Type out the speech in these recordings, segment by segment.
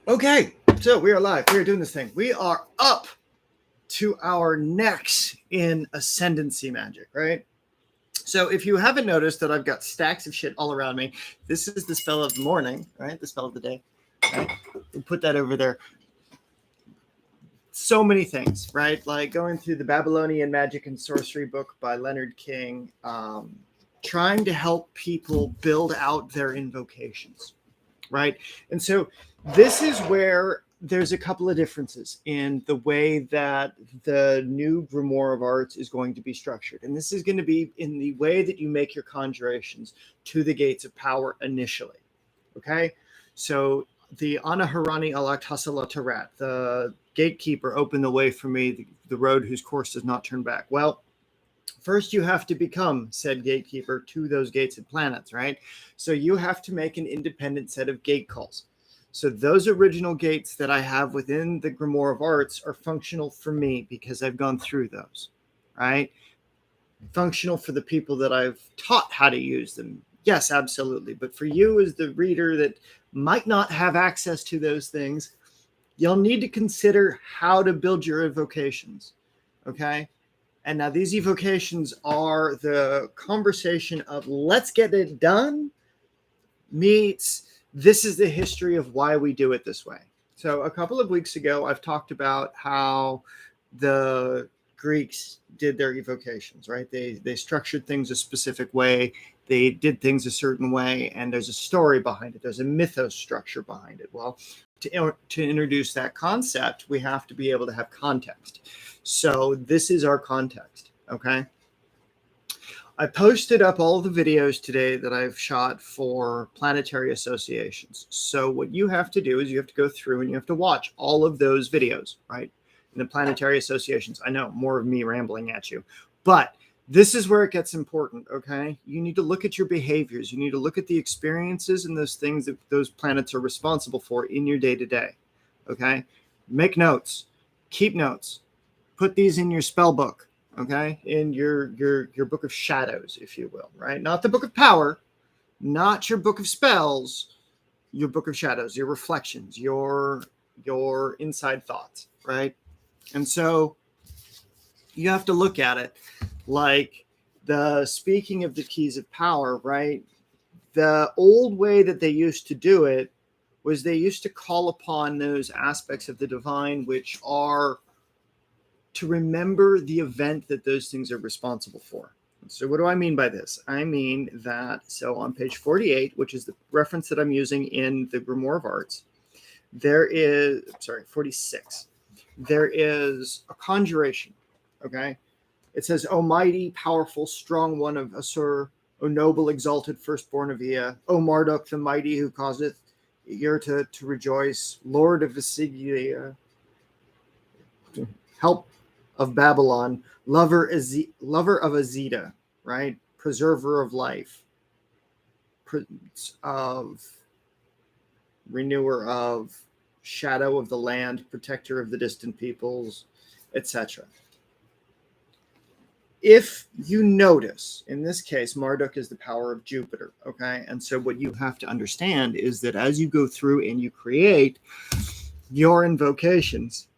Okay, so we are live. We are doing this thing. We are up to our necks in ascendancy magic, right? So if you haven't noticed that I've got stacks of shit all around me, this is the spell of the morning, right? The spell of the day, right? We'll put that over there. So many things, right? Like going through the Babylonian Magic and Sorcery book by Leonard King, trying to help people build out their invocations, right? And so this is where there's a couple of differences in the way that the new Grimoire of Arts is going to be structured. And this is going to be in the way that you make your conjurations to the gates of power initially. Okay? So the Anaharani Alakt Hasala Tarat, the gatekeeper, open the way for me, the road whose course does not turn back. Well, first you have to become said gatekeeper to those gates and planets, right? So you have to make an independent set of gate calls. So those original gates that I have within the Grimoire of Arts are functional for me because I've gone through those, right? Functional for the people that I've taught how to use them. Yes, absolutely. But for you as the reader that might not have access to those things, you'll need to consider how to build your evocations, okay? And now these evocations are the conversation of let's get it done meets this is the history of why we do it this way. So a couple of weeks ago, I've talked about how the Greeks did their evocations, right? They structured things a specific way. They did things a certain way, and there's a story behind it. There's a mythos structure behind it. Well, to introduce that concept, we have to be able to have context. So this is our context, okay? I posted up all the videos today that I've shot for planetary associations. So what you have to do is you have to go through and you have to watch all of those videos, right? In the planetary associations. I know, more of me rambling at you, but this is where it gets important, okay? You need to look at your behaviors. You need to look at the experiences and those things that those planets are responsible for in your day-to-day, okay? Make notes. Keep notes. Put these in your spell book, okay? In your book of shadows, if you will, right? Not the book of power, not your book of spells, your book of shadows, your reflections, your inside thoughts, right? And so you have to look at it like the speaking of the keys of power, right? The old way that they used to do it was they used to call upon those aspects of the divine which are to remember the event that those things are responsible for. So what do I mean by this? I mean that, so on page 48, which is the reference that I'm using in the Grimoire of Arts, there is, 46, there is a conjuration, okay? It says, O mighty, powerful, strong one of Asur, O noble, exalted firstborn of Ea, O Marduk the mighty who causeth Yer to rejoice, Lord of Visigia, help of Babylon, lover of Azita, right? Preserver of life, prince of, renewer of, shadow of the land, protector of the distant peoples, etc. If you notice, in this case, Marduk is the power of Jupiter, okay? And so what you have to understand is that as you go through and you create your invocations,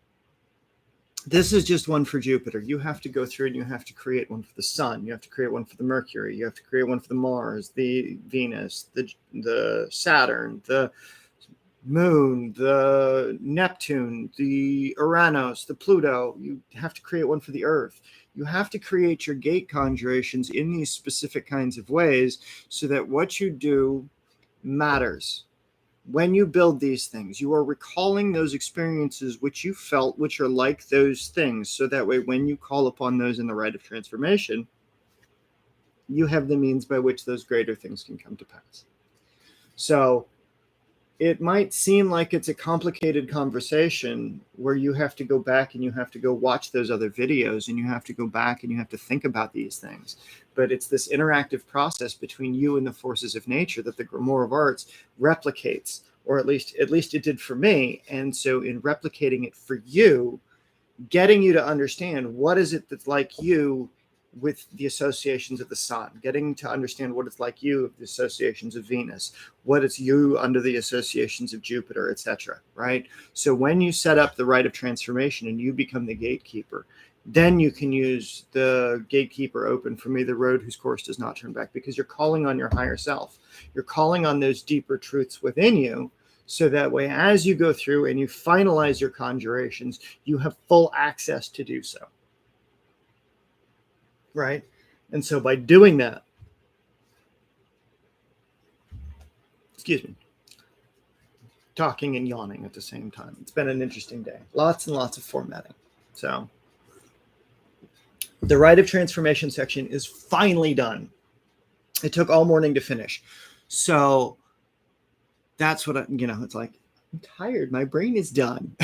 this is just one for Jupiter. You have to go through and you have to create one for the sun. You have to create one for the Mercury. You have to create one for the Mars, the Venus, the Saturn, the Moon, the Neptune, the Uranus, the Pluto. You have to create one for the Earth. You have to create your gate conjurations in these specific kinds of ways so that what you do matters. When you build these things, you are recalling those experiences which you felt, which are like those things. So that way, when you call upon those in the rite of transformation, you have the means by which those greater things can come to pass. So it might seem like it's a complicated conversation where you have to go back and you have to go watch those other videos and you have to go back and you have to think about these things. But it's this interactive process between you and the forces of nature that the Grimoire of Arts replicates, or at least it did for me. And so in replicating it for you, getting you to understand what is it that's like you with the associations of the sun, getting to understand what it's like you of the associations of Venus, what it's you under the associations of Jupiter, etc. Right? So when you set up the rite of transformation and you become the gatekeeper, then you can use the gatekeeper open for me, the road whose course does not turn back, because you're calling on your higher self. You're calling on those deeper truths within you. So that way, as you go through and you finalize your conjurations, you have full access to do so. Right? And so by doing that, excuse me, talking and yawning at the same time. It's been an interesting day. Lots and lots of formatting. So the rite of transformation section is finally done. It took all morning to finish. So that's what it's like, I'm tired. My brain is done.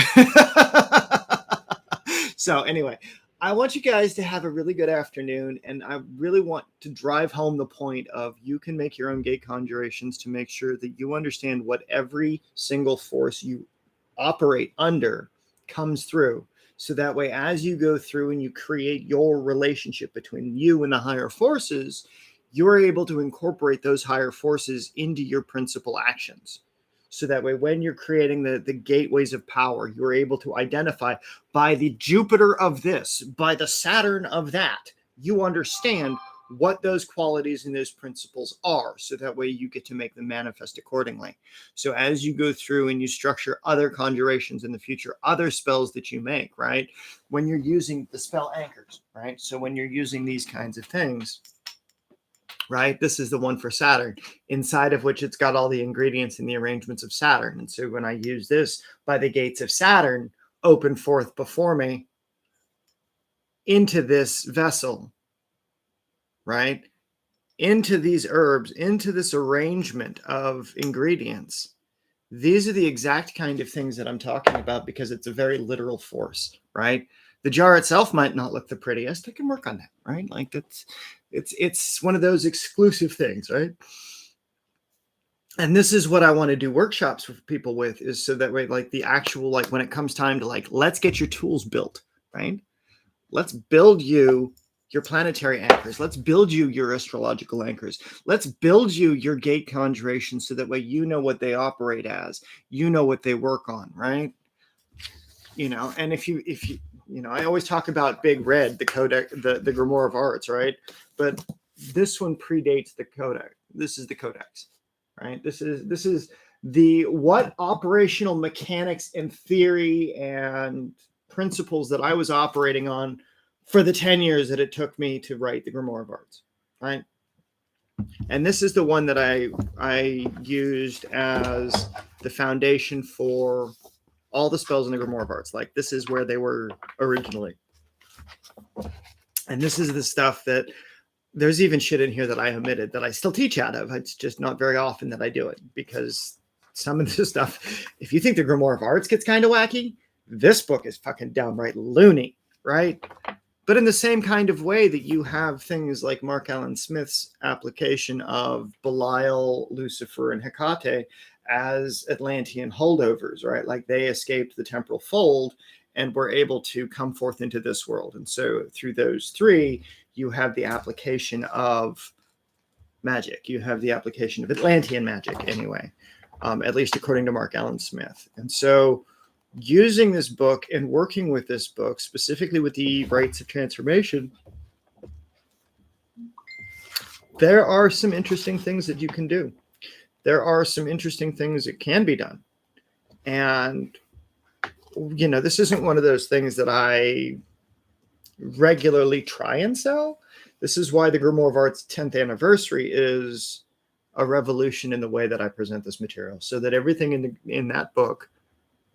So anyway, I want you guys to have a really good afternoon, and I really want to drive home the point of you can make your own gate conjurations to make sure that you understand what every single force you operate under comes through. So that way, as you go through and you create your relationship between you and the higher forces, you're able to incorporate those higher forces into your principal actions. So that way, when you're creating the gateways of power, you're able to identify by the Jupiter of this, by the Saturn of that, you understand what those qualities and those principles are. So that way you get to make them manifest accordingly. So as you go through and you structure other conjurations in the future, other spells that you make, right? When you're using the spell anchors, right? So when you're using these kinds of things, right? This is the one for Saturn, inside of which it's got all the ingredients and the arrangements of Saturn. And so when I use this, by the gates of Saturn, open forth before me into this vessel, right? Into these herbs, into this arrangement of ingredients. These are the exact kind of things that I'm talking about, because it's a very literal force, right? The jar itself might not look the prettiest. I can work on that, right? Like it's one of those exclusive things, right? And this is what I want to do workshops with people with, is so that way, like the actual, like when it comes time to like, let's get your tools built, right? Let's build you your planetary anchors. Let's build you your astrological anchors. Let's build you your gate conjuration, so that way you know what they operate as, you know what they work on, right? And if you I always talk about Big Red, the codex, the Grimoire of Arts, right? But this one predates the codex. This is the codex, right? This is the what operational mechanics and theory and principles that I was operating on for the 10 years that it took me to write the Grimoire of Arts, right? And this is the one that I used as the foundation for all the spells in the Grimoire of Arts. Like, this is where they were originally. And this is the stuff that there's even shit in here that I omitted that I still teach out of. It's just not very often that I do it, because some of this stuff, if you think the Grimoire of Arts gets kind of wacky, this book is fucking downright loony, right? But in the same kind of way that you have things like Mark Allen Smith's application of Belial, Lucifer, and Hecate as Atlantean holdovers, right? Like they escaped the temporal fold and were able to come forth into this world. And so through those three, you have the application of magic. You have the application of Atlantean magic anyway, at least according to Mark Allen Smith. And so using this book and working with this book, specifically with the rites of transformation, there are some interesting things that you can do. There are some interesting things that can be done. And, this isn't one of those things that I regularly try and sell. This is why the Grimoire of Arts 10th anniversary is a revolution in the way that I present this material, so that everything in that book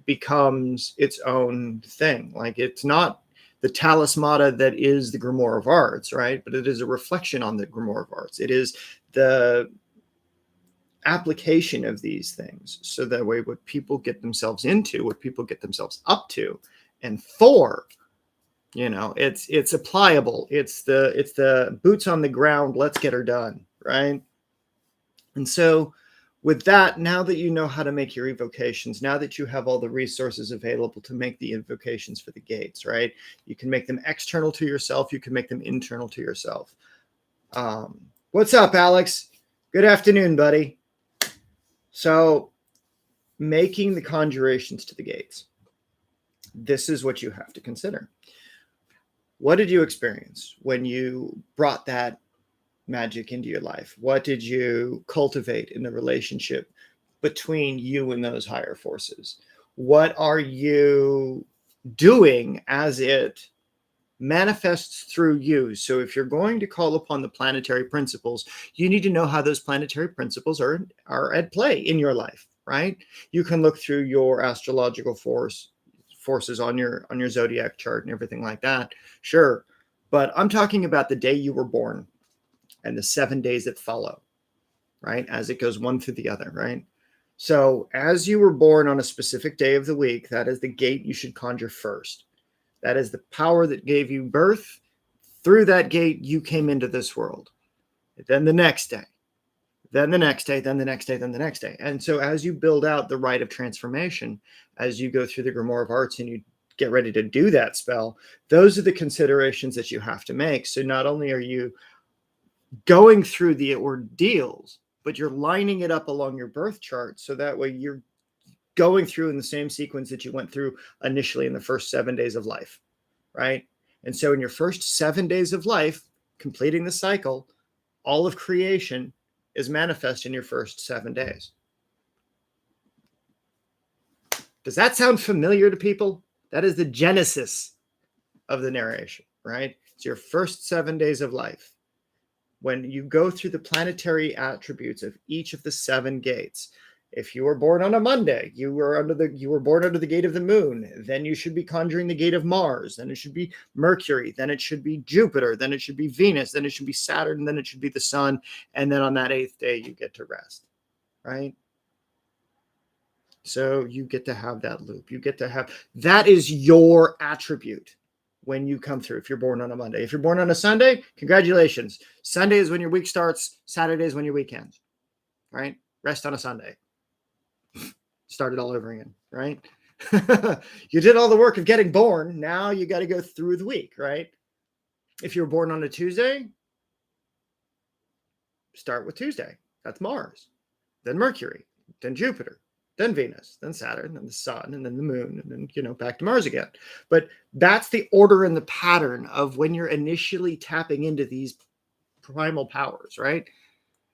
becomes its own thing. Like, it's not the talismata that is the Grimoire of Arts, right? But it is a reflection on the Grimoire of Arts. It is the application of these things, so that way what people get themselves into, what people get themselves up to and for, it's applicable. It's the boots on the ground, let's get her done, right? And so With that, now that you know how to make your evocations, now that you have all the resources available to make the invocations for the gates, right? You can make them external to yourself. You can make them internal to yourself. What's up, Alex? Good afternoon, buddy. So, making the conjurations to the gates. This is what you have to consider. What did you experience when you brought that magic into your life? What did you cultivate in the relationship between you and those higher forces? What are you doing as it manifests through you? So if you're going to call upon the planetary principles, you need to know how those planetary principles are at play in your life, right? You can look through your astrological forces on your zodiac chart and everything like that. Sure. But I'm talking about the day you were born and the 7 days that follow, right? As it goes one through the other, right? So as you were born on a specific day of the week, that is the gate you should conjure first. That is the power that gave you birth. Through that gate, you came into this world. Then the next day, then the next day, then the next day, then the next day. And so as you build out the rite of transformation, as you go through the Grimoire of Arts and you get ready to do that spell, those are the considerations that you have to make. So not only are you going through the ordeals, but you're lining it up along your birth chart. So that way you're going through in the same sequence that you went through initially in the first 7 days of life, right? And so in your first 7 days of life, completing the cycle, all of creation is manifest in your first 7 days. Does that sound familiar to people? That is the genesis of the narration, right? It's your first 7 days of life. When you go through the planetary attributes of each of the 7 gates, if you were born on a Monday, you were born under the gate of the moon, then you should be conjuring the gate of Mars, then it should be Mercury, then it should be Jupiter, then it should be Venus, then it should be Saturn, then it should be the sun, and then on that 8th day you get to rest, right? So you get to have that loop. You get to have, that is your attribute when you come through. If you're born on a Monday, if you're born on a Sunday, congratulations. Sunday is when your week starts. Saturday is when your week ends, right? Rest on a Sunday. Start it all over again, right? You did all the work of getting born. Now you got to go through the week, right? If you're born on a Tuesday, start with Tuesday. That's Mars, then Mercury, then Jupiter, then Venus, then Saturn, then the sun, and then the moon, and then, back to Mars again. But that's the order and the pattern of when you're initially tapping into these primal powers, right?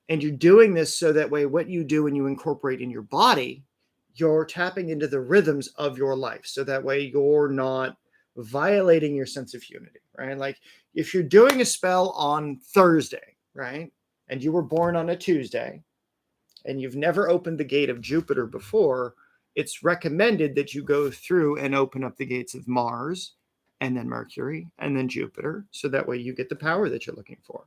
And you're doing this so that way what you do when you incorporate in your body, you're tapping into the rhythms of your life. So that way you're not violating your sense of unity, right? Like if you're doing a spell on Thursday, right? And you were born on a Tuesday, and you've never opened the gate of Jupiter before, it's recommended that you go through and open up the gates of Mars and then Mercury and then Jupiter. So that way you get the power that you're looking for.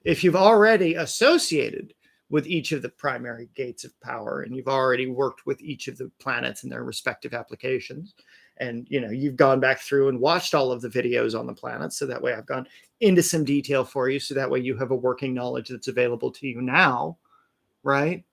If you've already associated with each of the primary gates of power and you've already worked with each of the planets and their respective applications, and you've gone back through and watched all of the videos on the planets, so that way I've gone into some detail for you, so that way you have a working knowledge that's available to you now, right?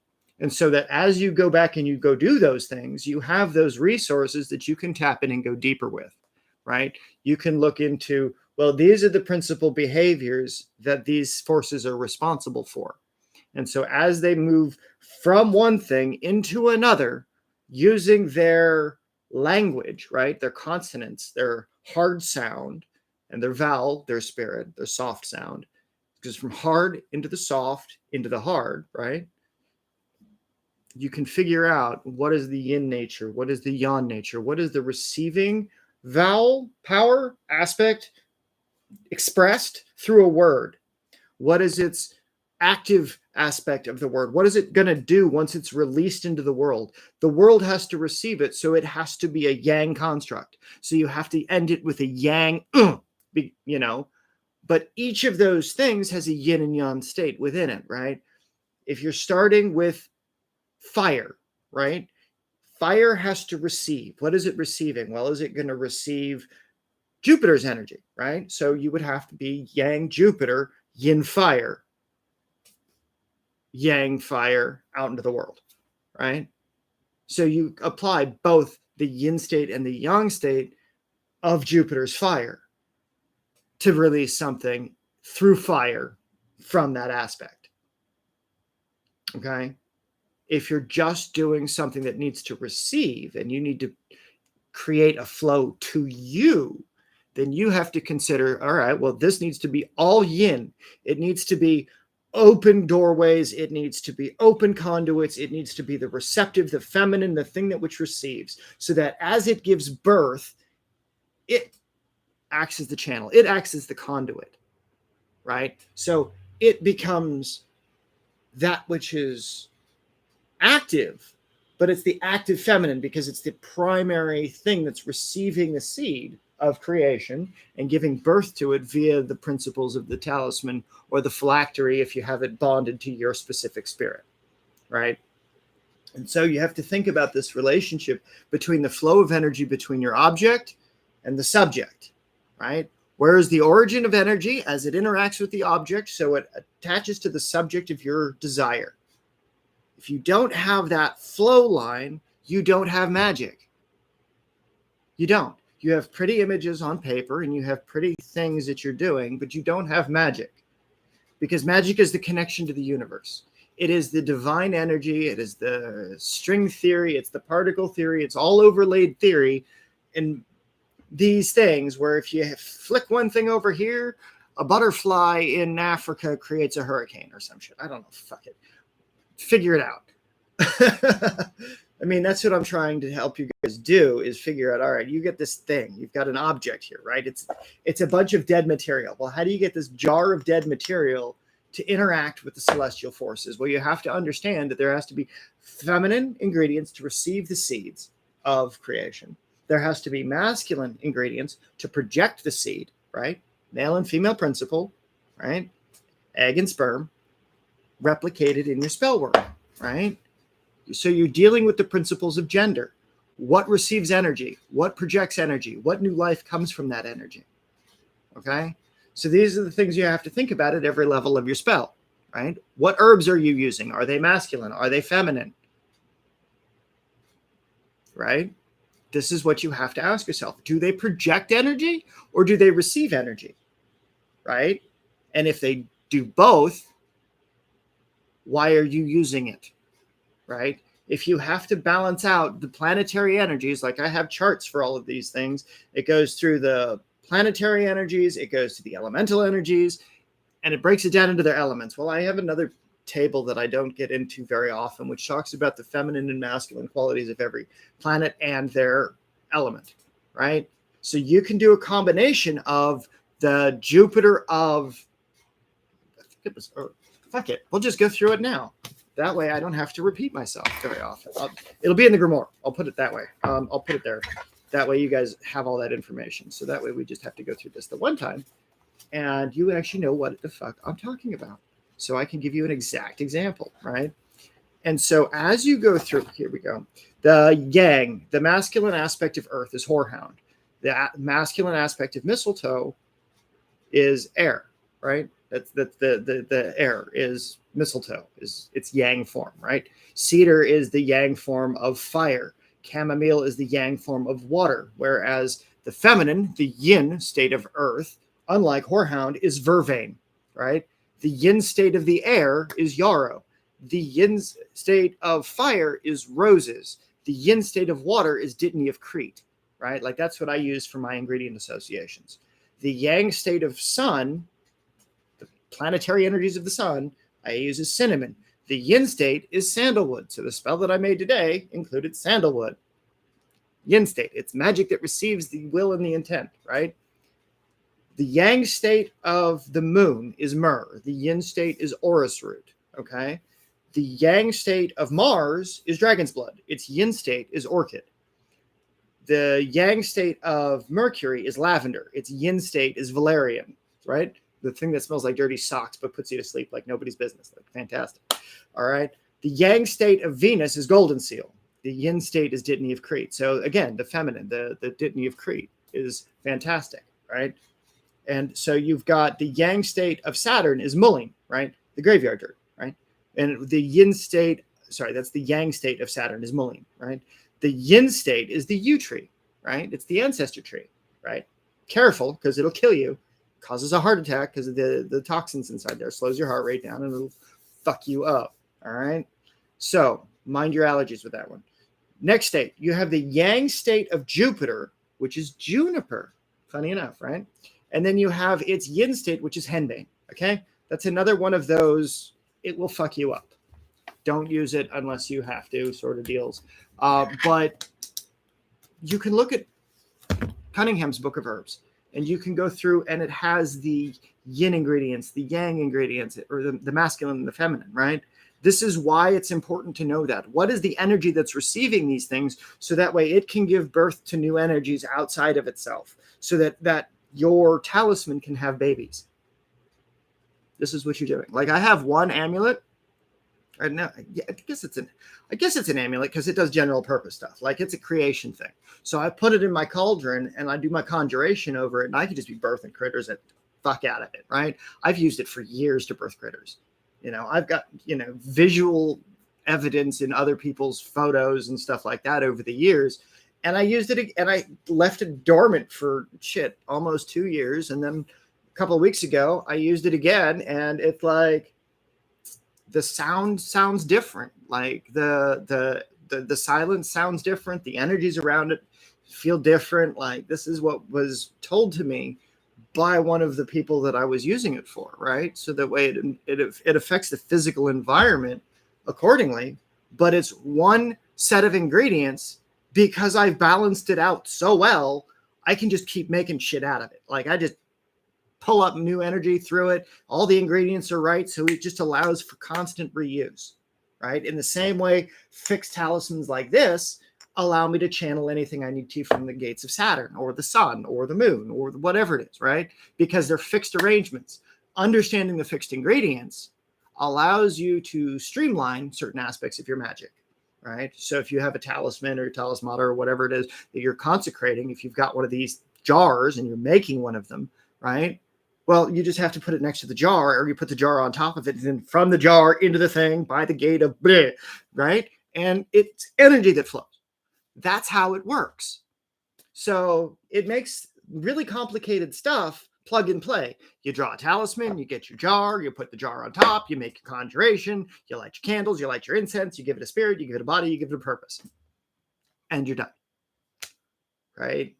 And so that as you go back and you go do those things, you have those resources that you can tap in and go deeper with, right? You can look into, well, these are the principal behaviors that these forces are responsible for. And so as they move from one thing into another, using their language, right? Their consonants, their hard sound, and their vowel, their spirit, their soft sound, because from hard into the soft, into the hard, right? You can figure out what is the yin nature, what is the yang nature, what is the receiving vowel power aspect expressed through a word, what is its active aspect of the word, what is it going to do once it's released into the world. The world has to receive it, so it has to be a yang construct, so you have to end it with a yang, but each of those things has a yin and yang state within it, right? If you're starting with fire, right? Fire has to receive. What is it receiving? Well, is it going to receive Jupiter's energy, right? So you would have to be yang Jupiter, yin fire, yang fire out into the world, right? So you apply both the yin state and the yang state of Jupiter's fire to release something through fire from that aspect. Okay? If you're just doing something that needs to receive and you need to create a flow to you, then you have to consider, all right, well, this needs to be all yin. It needs to be open doorways. It needs to be open conduits. It needs to be the receptive, the feminine, the thing that which receives, so that as it gives birth, it acts as the channel. It acts as the conduit, right? So it becomes that which is active, but it's the active feminine because it's the primary thing that's receiving the seed of creation and giving birth to it via the principles of the talisman or the phylactery if you have it bonded to your specific spirit, right? And so you have to think about this relationship between the flow of energy between your object and the subject, right? Where is the origin of energy as it interacts with the object, so it attaches to the subject of your desire. If you don't have that flow line, you don't have magic. You don't. You have pretty images on paper and you have pretty things that you're doing, but you don't have magic, because magic is the connection to the universe. It is the divine energy. It is the string theory. It's the particle theory. It's all overlaid theory. And these things where if you flick one thing over here, a butterfly in Africa creates a hurricane or some shit. I don't know. Fuck it. Figure it out. I mean, that's what I'm trying to help you guys do, is figure out, all right, you get this thing. You've got an object here, right? It's a bunch of dead material. Well, how do you get this jar of dead material to interact with the celestial forces? Well, you have to understand that there has to be feminine ingredients to receive the seeds of creation. There has to be masculine ingredients to project the seed, right? Male and female principle, right? Egg and sperm replicated in your spell work, right? So you're dealing with the principles of gender. What receives energy? What projects energy? What new life comes from that energy? Okay? So these are the things you have to think about at every level of your spell, right? What herbs are you using? Are they masculine? Are they feminine? Right? This is what you have to ask yourself. Do they project energy or do they receive energy? Right? And if they do both, why are you using it? Right? If you have to balance out the planetary energies, like I have charts for all of these things, it goes through the planetary energies, it goes to the elemental energies, and it breaks it down into their elements. Well, I have another table that I don't get into very often, which talks about the feminine and masculine qualities of every planet and their element, right? So you can do a combination of the Jupiter of, I think it was Earth. Fuck it, we'll just go through it now. That way I don't have to repeat myself very often. It'll be in the grimoire. I'll put it that way. I'll put it there. That way you guys have all that information. So that way we just have to go through this the one time and you actually know what the fuck I'm talking about. So I can give you an exact example, right? And so as you go through, here we go. The yang, the masculine aspect of Earth is whorehound. The masculine aspect of mistletoe is air, right? That's the air is mistletoe, is its yang form, right? Cedar is the yang form of fire. Chamomile is the yang form of water, whereas the feminine, the yin state of Earth, unlike whorehound, is vervain, right? The yin state of the air is yarrow. The yin state of fire is roses. The yin state of water is dittany of Crete, right? Like that's what I use for my ingredient associations. The yang state of sun, the planetary energies of the sun, I use as cinnamon. The yin state is sandalwood. So the spell that I made today included sandalwood. Yin state, it's magic that receives the will and the intent, right? The yang state of the moon is myrrh. The yin state is orris root, okay? The yang state of Mars is dragon's blood. Its yin state is orchid. The yang state of Mercury is lavender. Its yin state is valerian, right? The thing that smells like dirty socks but puts you to sleep like nobody's business. Like, fantastic. All right. The yang state of Venus is golden seal. The yin state is dittany of Crete. So again, the feminine, the dittany of Crete is fantastic, right? And so you've got the yang state of Saturn is mullein, right? The graveyard dirt, right? And the yin state that's the yang state of Saturn is mullein, right? The yin state is the yew tree, right? It's the ancestor tree, right? Careful, because it'll kill you, causes a heart attack because of the toxins inside there, slows your heart rate down, and it'll fuck you up, all right? So mind your allergies with that one. Next state, you have the yang state of Jupiter, which is juniper, funny enough, right? And then you have its yin state, which is henbane, okay? That's another one of those, it will fuck you up. Don't use it unless you have to, sort of deals. But you can look at Cunningham's Book of Herbs, and you can go through, and it has the yin ingredients, the yang ingredients, or the masculine and the feminine, right? This is why it's important to know that. What is the energy that's receiving these things, so that way it can give birth to new energies outside of itself, so that your talisman can have babies. This is what you're doing. Like, I have one amulet. I guess it's an amulet because it does general purpose stuff. Like, it's a creation thing. So I put it in my cauldron and I do my conjuration over it, and I can just be birthing critters that fuck out of it, right? I've used it for years to birth critters. I've got, visual evidence in other people's photos and stuff like that over the years. And I used it, and I left it dormant for almost 2 years. And then a couple of weeks ago, I used it again, and it's like the sound sounds different. Like the silence sounds different. The energies around it feel different. Like, this is what was told to me by one of the people that I was using it for, right? So that way it affects the physical environment accordingly, but it's one set of ingredients. Because I've balanced it out so well, I can just keep making shit out of it. Like, I just pull up new energy through it. All the ingredients are right, so it just allows for constant reuse, right? In the same way, fixed talismans like this allow me to channel anything I need to from the gates of Saturn or the sun or the moon or whatever it is, right? Because they're fixed arrangements. Understanding the fixed ingredients allows you to streamline certain aspects of your magic, right? So if you have a talisman or a talismata or whatever it is that you're consecrating, if you've got one of these jars and you're making one of them, right? Well, you just have to put it next to the jar, or you put the jar on top of it, and then from the jar into the thing by the gate of bleh, right? And it's energy that flows. That's how it works. So it makes really complicated stuff plug and play. You draw a talisman, you get your jar, you put the jar on top, you make a conjuration, you light your candles, you light your incense, you give it a spirit, you give it a body, you give it a purpose, and you're done, right?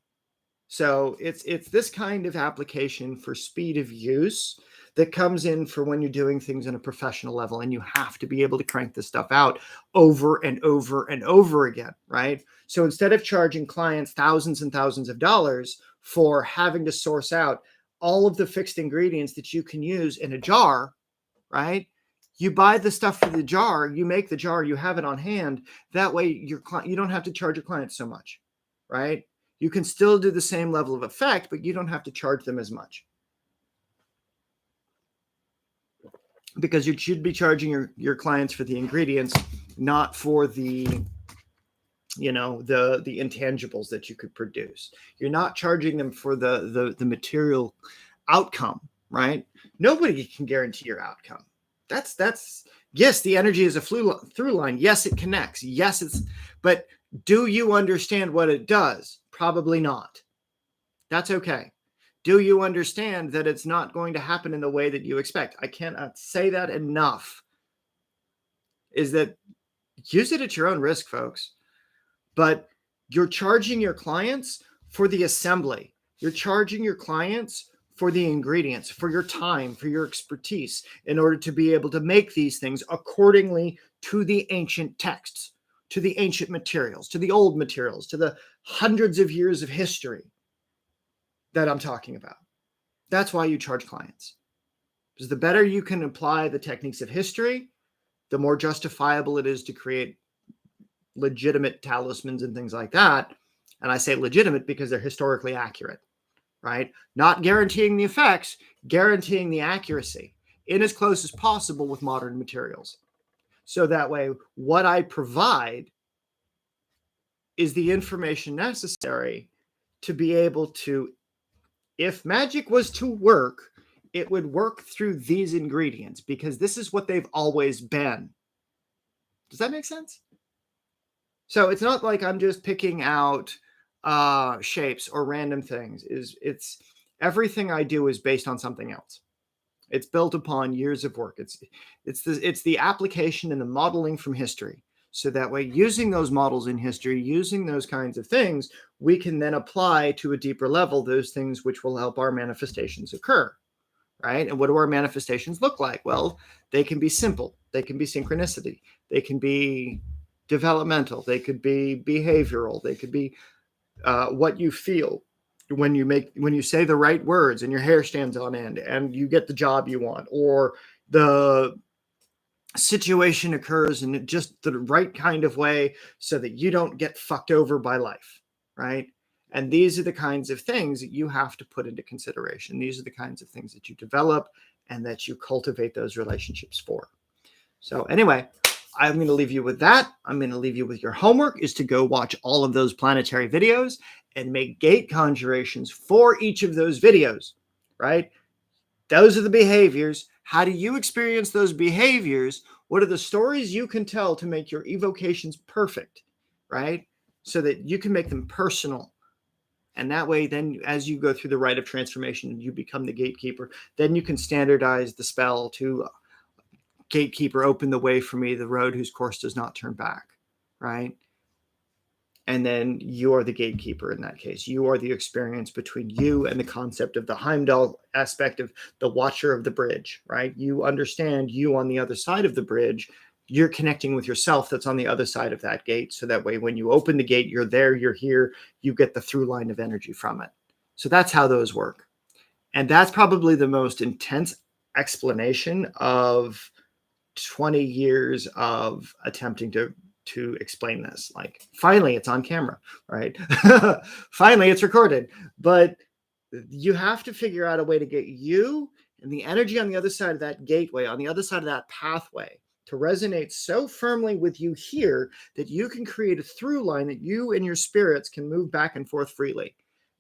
So it's this kind of application for speed of use that comes in for when you're doing things on a professional level, and you have to be able to crank this stuff out over and over and over again, right? So instead of charging clients thousands and thousands of dollars for having to source out all of the fixed ingredients that you can use in a jar, right? You buy the stuff for the jar, you make the jar, you have it on hand. That way you don't have to charge your clients so much, right? You can still do the same level of effect, but you don't have to charge them as much. Because you should be charging your clients for the ingredients, not for the intangibles that you could produce. You're not charging them for the material outcome, right? Nobody can guarantee your outcome. That's yes, the energy is a through line. Yes, it connects. Yes, but do you understand what it does? Probably not. That's okay. Do you understand that it's not going to happen in the way that you expect? I cannot say that enough. Is that use it at your own risk, folks. But you're charging your clients for the assembly. You're charging your clients for the ingredients, for your time, for your expertise, in order to be able to make these things accordingly to the ancient texts, to the ancient materials, to the old materials, to the hundreds of years of history that I'm talking about. That's why you charge clients. Because the better you can apply the techniques of history, the more justifiable it is to create legitimate talismans and things like that. And I say legitimate because they're historically accurate, right? Not guaranteeing the effects, guaranteeing the accuracy in as close as possible with modern materials. So that way, what I provide is the information necessary to be able to, if magic was to work, it would work through these ingredients, because this is what they've always been. Does that make sense? So it's not like I'm just picking out shapes or random things. It's everything I do is based on something else. It's built upon years of work. It's the application and the modeling from history. So that way, using those models in history, using those kinds of things, we can then apply to a deeper level those things which will help our manifestations occur, right? And what do our manifestations look like? Well, they can be simple. They can be synchronicity. They can be developmental. They could be behavioral. They could be what you feel when you say the right words and your hair stands on end and you get the job you want, or the situation occurs in just the right kind of way so that you don't get fucked over by life, right? And these are the kinds of things that you have to put into consideration. These are the kinds of things that you develop and that you cultivate those relationships for. So anyway, I'm going to leave you with that. I'm going to leave you with your homework is to go watch all of those planetary videos and make gate conjurations for each of those videos, right? Those are the behaviors. How do you experience those behaviors? What are the stories you can tell to make your evocations perfect, right? So that you can make them personal. And that way, then as you go through the rite of transformation, you become the gatekeeper. Then you can standardize the spell to gatekeeper, open the way for me, the road whose course does not turn back, right? And then you are the gatekeeper in that case. You are the experience between you and the concept of the Heimdall aspect of the watcher of the bridge, right? You understand you on the other side of the bridge. You're connecting with yourself that's on the other side of that gate. So that way, when you open the gate, you're there, you're here, you get the through line of energy from it. So that's how those work. And that's probably the most intense explanation of 20 years of attempting to explain this. Like, finally it's on camera, right? Finally it's recorded. But you have to figure out a way to get you and the energy on the other side of that gateway, on the other side of that pathway, to resonate so firmly with you here that you can create a through line that you and your spirits can move back and forth freely.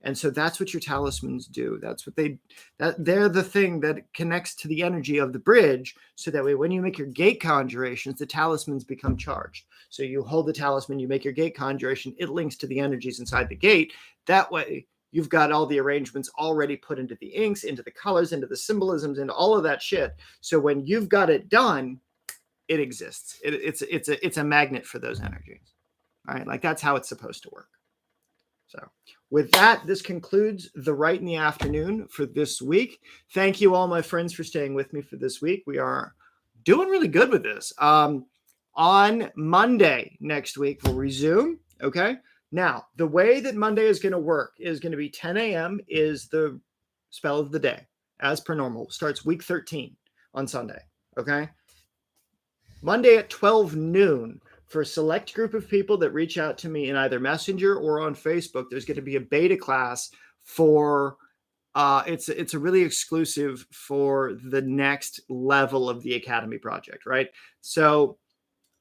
And so that's what your talismans do. That's what they're the thing that connects to the energy of the bridge. So that way, when you make your gate conjurations, the talismans become charged. So you hold the talisman, you make your gate conjuration, it links to the energies inside the gate. That way, you've got all the arrangements already put into the inks, into the colors, into the symbolisms, into all of that shit. So when you've got it done, it exists. It's a magnet for those energies. All right, like that's how it's supposed to work. So with that, this concludes the Rite in the Afternoon for this week. Thank you all, my friends, for staying with me for this week. We are doing really good with this. On Monday next week, we'll resume. Okay. Now, the way that Monday is going to work is going to be 10 a.m. is the spell of the day, as per normal. Starts week 13 on Sunday. Okay. Monday at 12 noon. For a select group of people that reach out to me in either Messenger or on Facebook, there's going to be a beta class for, it's a really exclusive for the next level of the Academy project, right? So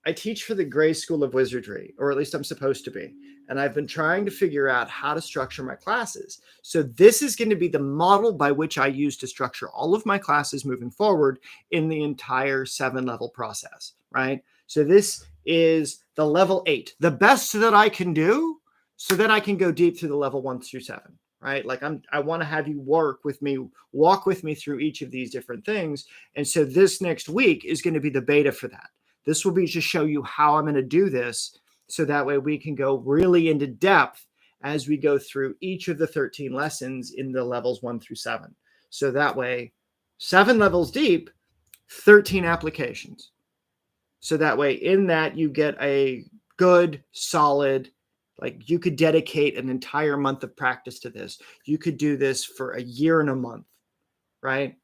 I teach for the Gray School of Wizardry, or at least I'm supposed to be. And I've been trying to figure out how to structure my classes. So this is going to be the model by which I use to structure all of my classes moving forward in the entire 7-level process, right? So this is the level 8, the best that I can do so that I can go deep through the level 1 through 7, right? Like I want to have you walk with me through each of these different things. And so this next week is going to be the beta for that. This will be to show you how I'm going to do this. So that way we can go really into depth as we go through each of the 13 lessons in the levels 1 through 7. So that way, 7 levels deep, 13 applications. So that way, in that, you get a good, solid, like you could dedicate an entire month of practice to this. You could do this for a year and a month, right?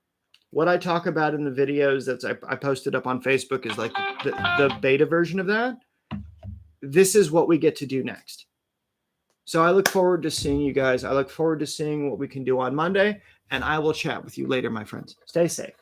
What I talk about in the videos that I posted up on Facebook is like the beta version of that. This is what we get to do next. So I look forward to seeing you guys. I look forward to seeing what we can do on Monday, and I will chat with you later, my friends. Stay safe.